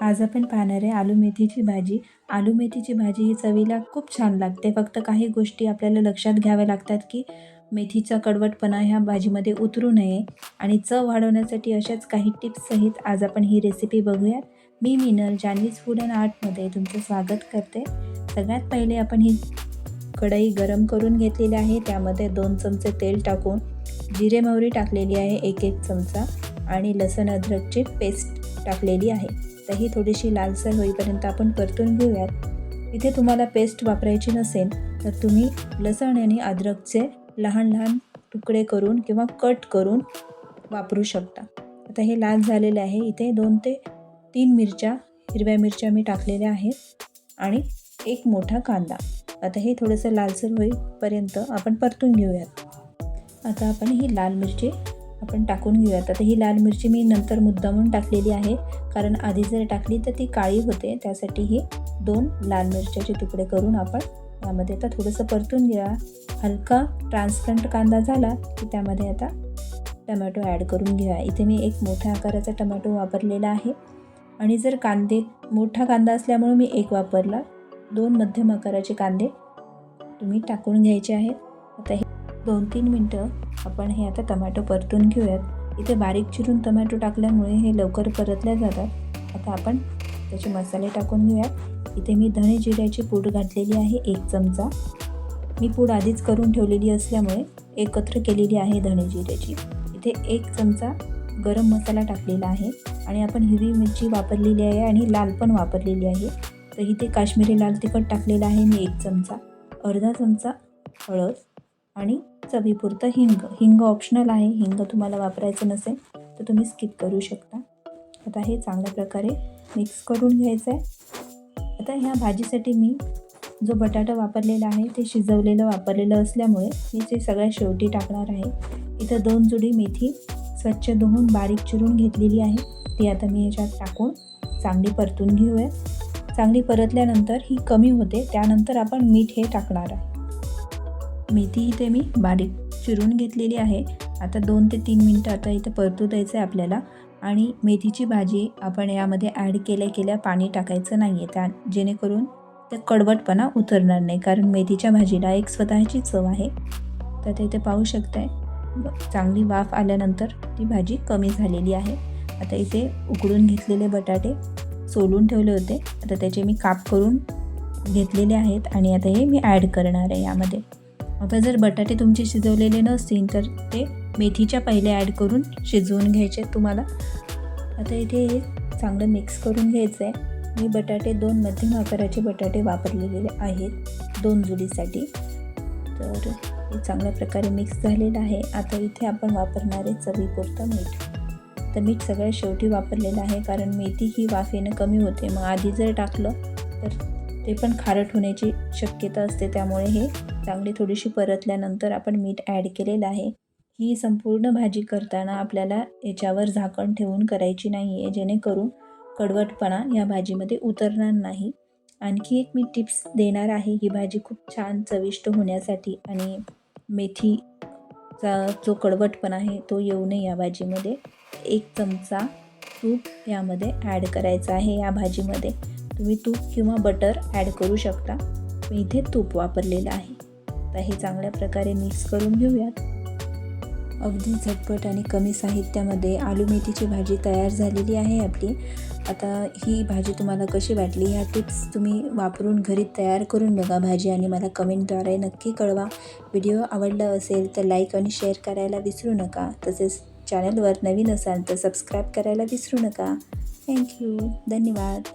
आज आपण पाहणार आहे आलू मेथीची भाजी. आलू मेथीची भाजी ही चवीला खूप छान लागते. फक्त काही गोष्टी आपल्याला लक्षात घ्याव्या लागतात की मेथीचा कडवटपणा ह्या भाजीमध्ये उतरू नये आणि चव वाढवण्यासाठी अशाच काही टिप्स सहित आज आपण ही रेसिपी बघूयात. मी मिनल जान्हवीज फूड अँड आर्टमध्ये तुमचं स्वागत करते. सगळ्यात पहिले आपण ही कढई गरम करून घेतलेली आहे. त्यामध्ये 2 चमचे तेल टाकून जिरे मोहरी टाकलेली आहे 1 चमचा आणि लसूण अद्रकची पेस्ट टाकलेली आहे. तर ही थोडीशी लालसर होईपर्यंत आपण परतून घेऊयात. इथे तुम्हाला पेस्ट वापरायची नसेल तर तुम्ही लसूण आणि अद्रकचे लहान लहान तुकडे करून किंवा कट करून वापरू शकता. आता हे लाल झालेले आहे. इथे 2 ते 3 मिरच्या, हिरव्या मिरच्या मी टाकलेल्या आहेत आणि 1 मोठा कांदा. आता हे थोडंसं लालसर होईपर्यंत आपण परतून घेऊयात. आता आपण ही लाल मिरची आपण टाकून घेऊयात. आता ही लाल मिरची मी नंतर मुद्दामून टाकलेली आहे, कारण आधी जर टाकली तर ती काळी होते. त्यासाठी ही 2 लाल मिरच्याचे तुकडे करून आपण यामध्ये आता थोडंसं परतून घ्या. हलका ट्रान्सपरंट कांदा झाला की त्यामध्ये आता टमॅटो ॲड करून घ्या. इथे मी 1 मोठ्या आकाराचा टमॅटो वापरलेला आहे आणि जर मोठा कांदा असल्यामुळे मी 1 वापरला. 2 मध्यम आकाराचे कांदे तुम्ही टाकून घ्यायचे आहेत. आता हे 2-3 मिनटं आपण हे आता टमॅटो परतून घेऊयात. इथे बारीक चिरून टमॅटो टाकल्यामुळे हे लवकर परतल्या जातात. आता आपण त्याचे मसाले टाकून घेऊयात. इथे मी धणे जिऱ्याची पूड घातलेली आहे 1 चमचा. मी पूड आधीच करून ठेवलेली असल्यामुळे एकत्र केलेली आहे धणे जिऱ्याची. इथे 1 चमचा गरम मसाला टाकलेला आहे आणि आपण हिरवी मिरची वापरलेली आहे आणि लाल पण वापरलेली आहे. तर इथे काश्मीरी लाल तिखट टाकलेलं आहे मी 1 चमचा. अर्धा चमचा हळद आणि चवीपुरतं हिंग ऑप्शनल आहे. हिंग तुम्हाला वापरायचं नसेल तर तुम्ही स्किप करू शकता. आता हे चांगल्या प्रकारे मिक्स करून घ्यायचं आहे. आता ह्या भाजीसाठी मी जो बटाटा वापरलेला आहे ते शिजवलेलं वापरलेलं असल्यामुळे मी ते सगळ्यात शेवटी टाकणार आहे. इथं 2 जुडी मेथी स्वच्छ धुवून बारीक चिरून घेतलेली आहे. ती आता मी ह्याच्यात टाकून चांगली परतून घेऊया. चांगली परतल्यानंतर ही कमी होते, त्यानंतर आपण मीठ हे टाकणार आहे. मेथी इथे मी बारीक चिरून घेतलेली आहे. आता 2 ते 3 मिनटं आता इथे परतू द्यायचं आहे आपल्याला. आणि मेथीची भाजी आपण यामध्ये ॲड केल्या पाणी टाकायचं नाही आहे, जेणेकरून ते कडवटपणा उतरणार नाही, कारण मेथीच्या भाजीला एक स्वतःची चव आहे. तर इथे पाहू शकताय चांगली वाफ आल्यानंतर ती भाजी कमी झालेली आहे. आता इथे उकडून घेतलेले बटाटे सोलून ठेवले होते, आता त्याचे मी काप करून घेतलेले आहेत आणि आता हे मी ॲड करणार आहे यामध्ये. आता जर बटाटे तुमचे शिजवलेले नसतील तर ते मेथीच्या पहिले ॲड करून शिजवून घ्यायचे तुम्हाला. आता इथे हे चांगलं मिक्स करून घ्यायचं आहे. मी बटाटे 2 मध्यम आकाराचे बटाटे वापरलेले आहेत 2 जुडीसाठी. तर हे चांगल्या प्रकारे मिक्स झालेलं आहे. आता इथे आपण वापरणारे चवीपुरतं मीठ. तर मीठ सगळ्यात शेवटी वापरलेलं आहे, कारण मेथी ही वाफेनं कमी होते. मग आधी जर टाकलं तर ते पण खारट होण्याची शक्यता असते. त्यामुळे हे चांगली थोडीशी परतल्यानंतर आपण मीठ ॲड केलेलं आहे. ही संपूर्ण भाजी करताना आपल्याला याच्यावर झाकण ठेवून करायची नाही आहे, जेणेकरून कडवटपणा या भाजीमध्ये उतरणार नाही. आणखी एक मी टिप्स देणार आहे. ही भाजी खूप छान चविष्ट होण्यासाठी आणि मेथीचा जो कडवटपणा आहे तो येऊ नये या भाजीमध्ये 1 चमचा तूप यामध्ये ॲड करायचं आहे. या भाजीमध्ये तुम्ही तूप किंवा बटर ॲड करू शकता. मी इथे तूप वापरलेलं आहे. आता हे चांगल्या प्रकारे मिक्स करून घेऊयात. अगदी झटपट आणि कमी साहित्यामध्ये आलू मेथीची भाजी तयार झालेली आहे आपली. आता ही भाजी तुम्हाला कशी वाटली, ह्या टिप्स तुम्ही वापरून घरी तयार करून बघा भाजी आणि मला कमेंटद्वारे नक्की कळवा. व्हिडिओ आवडला असेल तर लाईक आणि शेअर करायला विसरू नका. तसेच चॅनलवर नवीन असाल तर सबस्क्राईब करायला विसरू नका. थँक्यू. धन्यवाद.